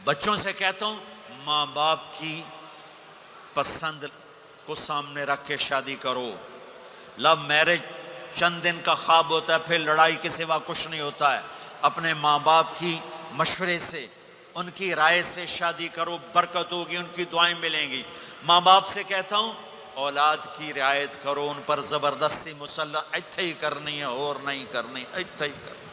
بچوں سے کہتا ہوں ماں باپ کی پسند کو سامنے رکھ کے شادی کرو. لو میرج چند دن کا خواب ہوتا ہے، پھر لڑائی کے سوا کچھ نہیں ہوتا ہے. اپنے ماں باپ کی مشورے سے، ان کی رائے سے شادی کرو، برکت ہوگی، ان کی دعائیں ملیں گی. ماں باپ سے کہتا ہوں اولاد کی رعایت کرو، ان پر زبردستی مسلط ایتھے ہی کرنی ہے اور نہیں کرنی، ایتھے ہی کرنی،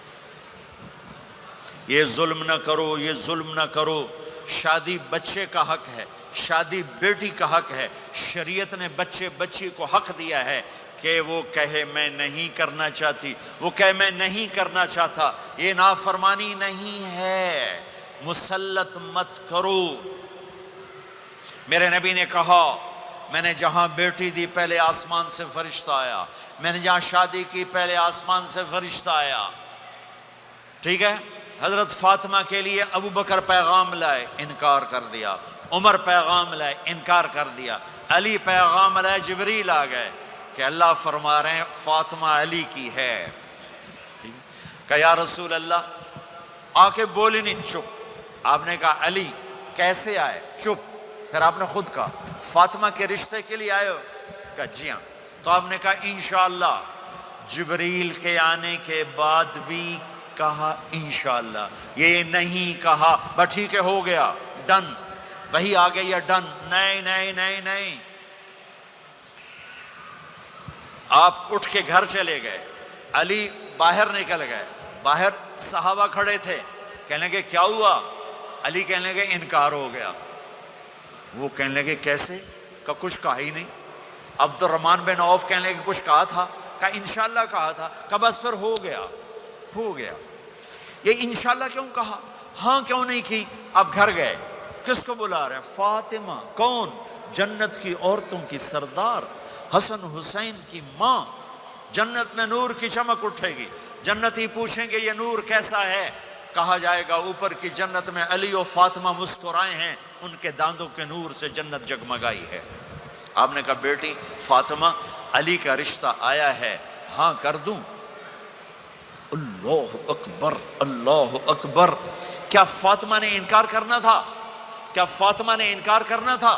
یہ ظلم نہ کرو، یہ ظلم نہ کرو. شادی بچے کا حق ہے، شادی بیٹی کا حق ہے. شریعت نے بچی کو حق دیا ہے کہ وہ کہے میں نہیں کرنا چاہتی، وہ کہے میں نہیں کرنا چاہتا. یہ نافرمانی نہیں ہے، مسلط مت کرو. میرے نبی نے کہا میں نے جہاں بیٹی دی پہلے آسمان سے فرشتہ آیا، میں نے جہاں شادی کی پہلے آسمان سے فرشتہ آیا. ٹھیک ہے. حضرت فاطمہ کے لیے ابو بکر پیغام لائے، انکار کر دیا. عمر پیغام لائے، انکار کر دیا. علی پیغام لائے، جبریل آ گئے کہ اللہ فرما رہے ہیں فاطمہ علی کی ہے. کہ یا رسول اللہ، آ کے بولی نہیں، چپ. آپ نے کہا علی کیسے آئے؟ چپ. پھر آپ نے خود کہا فاطمہ کے رشتے کے لیے آئے ہو؟ کہا جی ہاں. تو آپ نے کہا انشاءاللہ. جبریل کے آنے کے بعد بھی کہا انشاءاللہ، یہ نہیں کہا بس ٹھیک ہے ہو گیا ڈن، وہی آ گئی ہے ڈن. نہیں نہیں نہیں نہیں. آپ اٹھ کے گھر چلے گئے، علی باہر نکل گئے. باہر صحابہ کھڑے تھے، کہنے لگے کیا ہوا؟ علی کہنے لگے انکار ہو گیا. وہ کہنے لگے کیسے؟ کہ کچھ کہا ہی نہیں. عبد الرحمن بن عوف کہنے لگے کچھ کہا تھا؟ کہ انشاءاللہ کہا تھا. کہ بس پھر ہو گیا ہو گیا. یہ انشاءاللہ کیوں کہا؟ ہاں کیوں نہیں کی؟ اب گھر گئے، کس کو بلا رہے ہیں؟ فاطمہ. کون؟ جنت کی عورتوں کی سردار، حسن حسین کی ماں. جنت میں نور کی چمک اٹھے گی. جنتی پوچھیں گے یہ نور کیسا ہے؟ کہا جائے گا اوپر کی جنت میں علی و فاطمہ مسکرائے ہیں، ان کے دانتوں کے نور سے جنت جگمگائی ہے. آپ نے کہا بیٹی فاطمہ، علی کا رشتہ آیا ہے، ہاں کر دوں؟ اللہ اکبر اللہ اکبر. کیا فاطمہ نے انکار کرنا تھا؟ کیا فاطمہ نے انکار کرنا تھا؟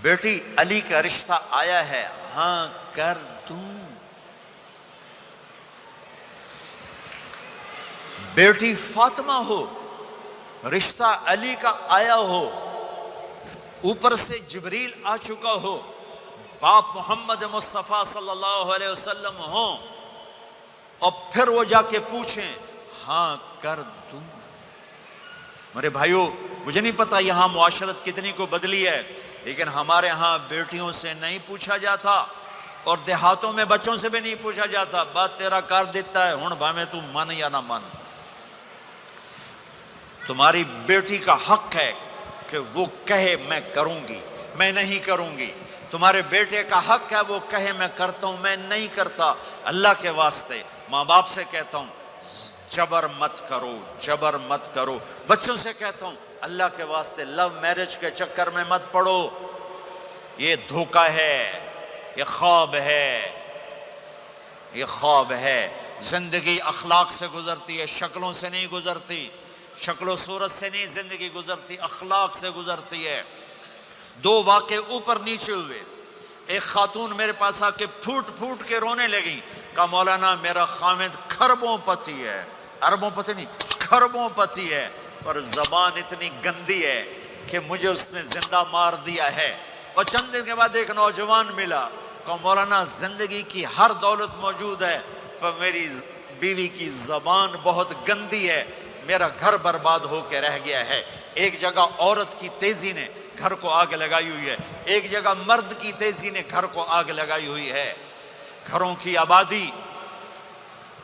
بیٹی علی کا رشتہ آیا ہے، ہاں کر دوں. بیٹی فاطمہ ہو، رشتہ علی کا آیا ہو، اوپر سے جبریل آ چکا ہو، باپ محمد مصطفیٰ صلی اللہ علیہ وسلم ہوں، اور پھر وہ جا کے پوچھیں ہاں کر دوں. میرے بھائیو، مجھے نہیں پتا یہاں معاشرت کتنی کو بدلی ہے، لیکن ہمارے ہاں بیٹیوں سے نہیں پوچھا جاتا، اور دیہاتوں میں بچوں سے بھی نہیں پوچھا جاتا. بات تیرا کر دیتا ہے، ہن بھامے تو من یا نہ من. تمہاری بیٹی کا حق ہے کہ وہ کہے میں کروں گی، میں نہیں کروں گی. تمہارے بیٹے کا حق ہے وہ کہے میں کرتا ہوں، میں نہیں کرتا. اللہ کے واسطے ماں باپ سے کہتا ہوں جبر مت کرو، جبر مت کرو. بچوں سے کہتا ہوں اللہ کے واسطے لو میرج کے چکر میں مت پڑو. یہ دھوکہ ہے، یہ خواب ہے، یہ خواب ہے. زندگی اخلاق سے گزرتی ہے، شکلوں سے نہیں گزرتی. شکل و صورت سے نہیں زندگی گزرتی، اخلاق سے گزرتی ہے. دو واقعے اوپر نیچے ہوئے. ایک خاتون میرے پاس آ کے پھوٹ پھوٹ کے رونے لگی. کہا مولانا میرا خامد کھربوں پتی ہے، اربوں پتی نہیں، کھربوں پتی ہے، پر زبان اتنی گندی ہے کہ مجھے اس نے زندہ مار دیا ہے. اور چند دن کے بعد ایک نوجوان ملا. کہا مولانا زندگی کی ہر دولت موجود ہے، پر میری بیوی کی زبان بہت گندی ہے، میرا گھر برباد ہو کے رہ گیا ہے. ایک جگہ عورت کی تیزی نے گھر کو آگ لگائی ہوئی ہے، ایک جگہ مرد کی تیزی نے گھر کو آگ لگائی ہوئی ہے. گھروں کی آبادی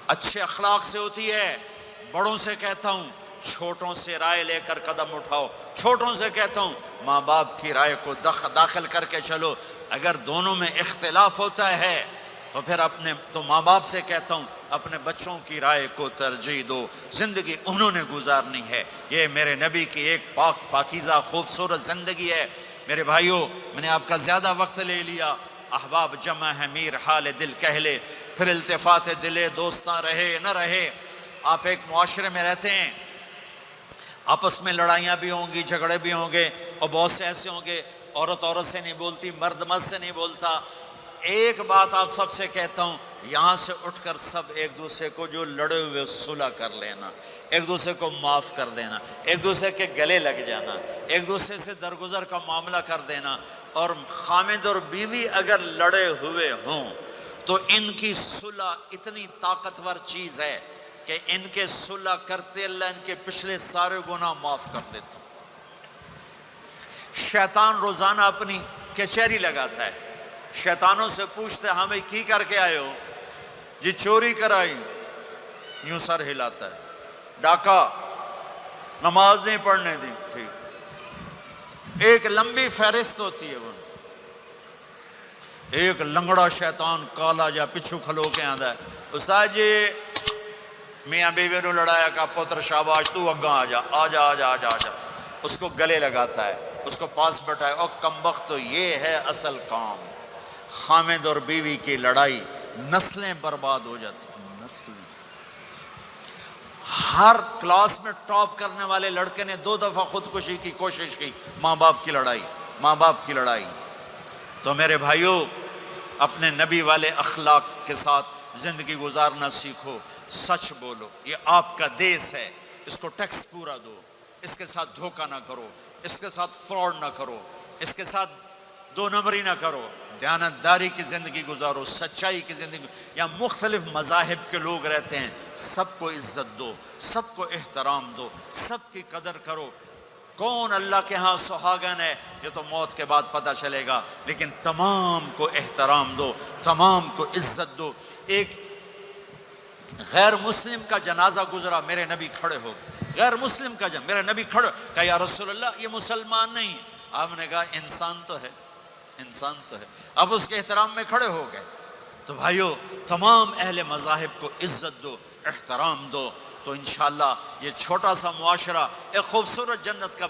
اچھے اخلاق سے ہوتی ہے. بڑوں سے کہتا ہوں چھوٹوں سے رائے لے کر قدم اٹھاؤ. چھوٹوں سے کہتا ہوں ماں باپ کی رائے کو داخل کر کے چلو. اگر دونوں میں اختلاف ہوتا ہے تو ماں باپ سے کہتا ہوں اپنے بچوں کی رائے کو ترجیح دو. زندگی انہوں نے گزارنی ہے. یہ میرے نبی کی ایک پاکیزہ خوبصورت زندگی ہے. میرے بھائیوں، میں نے آپ کا زیادہ وقت لے لیا. احباب جمع ہے، میر حال دل کہہ لے، پھر التفات دلے دوستاں رہے نہ رہے. آپ ایک معاشرے میں رہتے ہیں آپس میں لڑائیاں بھی ہوں گی، جھگڑے بھی ہوں گے، اور بہت سے ایسے ہوں گے عورت عورت سے نہیں بولتی، مرد مرد سے نہیں بولتا۔ ایک بات آپ سب سے کہتا ہوں، یہاں سے اٹھ کر سب ایک دوسرے کو جو لڑے ہوئے صلح کر لینا، ایک دوسرے کو معاف کر دینا، ایک دوسرے کے گلے لگ جانا، ایک دوسرے سے درگزر کا معاملہ کر دینا۔ اور خامد اور بیوی اگر لڑے ہوئے ہوں تو ان کی صلح اتنی طاقتور چیز ہے کہ ان کے صلح کرتے اللہ ان کے پچھلے سارے گناہ معاف کر دیتا۔ شیطان روزانہ اپنی کچہری لگاتا ہے، شیطانوں سے پوچھتے ہمیں کی کر کے آئے ہو؟ جی چوری کرائی، یوں سر ہلاتا ہے، ڈاکہ، نماز نہیں پڑھنے دی، ٹھیک۔ ایک لمبی فہرست ہوتی ہے وہ۔ ایک لنگڑا شیطان کالا جا پچھو کھلو کے آندا ہے، استاد جی میاں بیوی نو لڑایا کا پتر شاباش تو اگاں آ جا آ جا آ جا آ جا آ جا، اس کو گلے لگاتا ہے، اس کو پاس بٹھائے، اور کمبخت تو یہ ہے اصل کام۔ خامد اور بیوی کی لڑائی، نسلیں برباد ہو جاتی ہیں، نسلیں۔ ہر کلاس میں ٹاپ کرنے والے لڑکے نے 2 دفعہ خودکشی کی کوشش کی، ماں باپ کی لڑائی، ماں باپ کی لڑائی۔ تو میرے بھائیوں، اپنے نبی والے اخلاق کے ساتھ زندگی گزارنا سیکھو، سچ بولو، یہ آپ کا دیس ہے، اس کو ٹیکس پورا دو، اس کے ساتھ دھوکہ نہ کرو، اس کے ساتھ فراڈ نہ کرو، اس کے ساتھ 2 نمبری نہ کرو، دیانتداری کی زندگی گزارو، سچائی کی زندگی۔ یا مختلف مذاہب کے لوگ رہتے ہیں، سب کو عزت دو، سب کو احترام دو، سب کی قدر کرو۔ کون اللہ کے ہاں سہاگن ہے یہ تو موت کے بعد پتہ چلے گا، لیکن تمام کو احترام دو، تمام کو عزت دو۔ ایک غیر مسلم کا جنازہ گزرا، میرے نبی کھڑے ہو گئے، غیر مسلم کا جنازہ، میرے نبی کھڑے، کہا یا رسول اللہ یہ مسلمان نہیں، آپ نے کہا انسان تو ہے، انسان تو ہے، اب اس کے احترام میں کھڑے ہو گئے۔ تو بھائیو، تمام اہل مذاہب کو عزت دو، احترام دو، تو انشاءاللہ یہ چھوٹا سا معاشرہ ایک خوبصورت جنت کا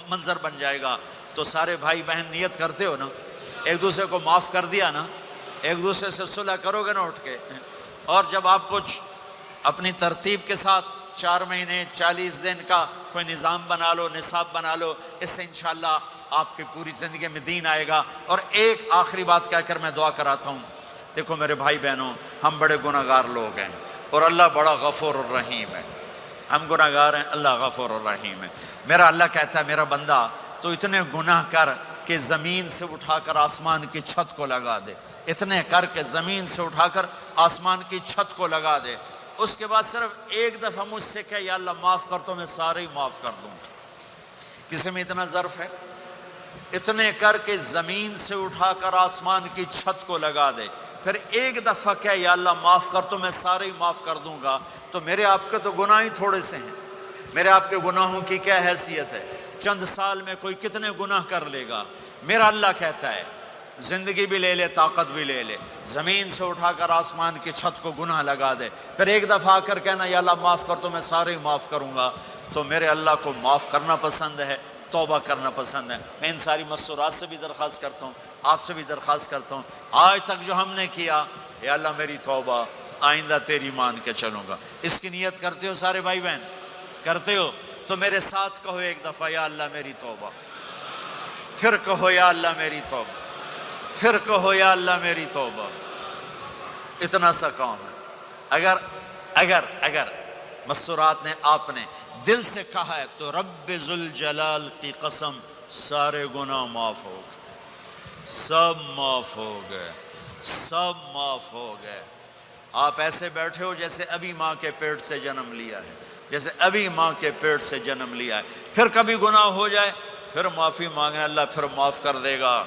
منظر بن جائے گا۔ تو سارے بھائی بہن نیت کرتے ہو نا، ایک دوسرے کو معاف کر دیا نا، ایک دوسرے سے صلح کرو گے نا اٹھ کے، اور جب آپ کچھ اپنی ترتیب کے ساتھ 4 مہینے 40 دن کا کوئی نظام بنا لو، نصاب بنا لو، اس سے انشاءاللہ آپ کی پوری زندگی میں دین آئے گا۔ اور ایک آخری بات کہہ کر میں دعا کراتا ہوں، دیکھو میرے بھائی بہنوں، ہم بڑے گناہ گار لوگ ہیں اور اللہ بڑا غفور الرحیم ہے، ہم گناہ گار ہیں، اللہ غفور الرحیم ہے۔ میرا اللہ کہتا ہے میرا بندہ تو اتنے گناہ کر کہ زمین سے اٹھا کر آسمان کی چھت کو لگا دے، اتنے کر کے زمین سے اٹھا کر آسمان کی چھت کو لگا دے، اس کے بعد صرف ایک دفعہ مجھ سے کہ یا اللہ معاف کر تو میں سارے ہی معاف کر دوں۔ کسی میں اتنا ظرف ہے؟ اتنے کر کے زمین سے اٹھا کر آسمان کی چھت کو لگا دے، پھر ایک دفعہ کہ یا اللہ معاف کر تو میں سارے ہی معاف کر دوں گا۔ تو میرے آپ کے تو گناہ ہی تھوڑے سے ہیں، میرے آپ کے گناہوں کی کیا حیثیت ہے؟ چند سال میں کوئی کتنے گناہ کر لے گا۔ میرا اللہ کہتا ہے زندگی بھی لے لے، طاقت بھی لے لے، زمین سے اٹھا کر آسمان کی چھت کو گناہ لگا دے، پھر ایک دفعہ آ کر کہنا یا اللہ معاف کر تو میں سارے ہی معاف کروں گا۔ تو میرے اللہ کو معاف کرنا پسند ہے، توبہ کرنا پسند ہے۔ میں ان ساری مسورات سے بھی درخواست کرتا ہوں، آپ سے بھی درخواست کرتا ہوں، آج تک جو ہم نے کیا، یا اللہ میری توبہ، آئندہ تیری مان کے چلوں گا۔ اس کی نیت کرتے ہو سارے بھائی بہن؟ کرتے ہو تو میرے ساتھ کہو ایک دفعہ یا اللہ میری توبہ، پھر کہو یا اللہ میری توبہ، پھر کہو یا اللہ میری توبہ۔ اتنا سا کام ہے۔ اگر مسورات نے آپ نے دل سے کہا ہے تو رب ذوالجلال کی قسم سارے گناہ معاف ہو گئے، سب معاف ہو گئے، سب معاف ہو گئے۔ آپ ایسے بیٹھے ہو جیسے ابھی ماں کے پیٹ سے جنم لیا ہے، جیسے ابھی ماں کے پیٹ سے جنم لیا ہے۔ پھر کبھی گناہ ہو جائے پھر معافی مانگیں، اللہ پھر معاف کر دے گا۔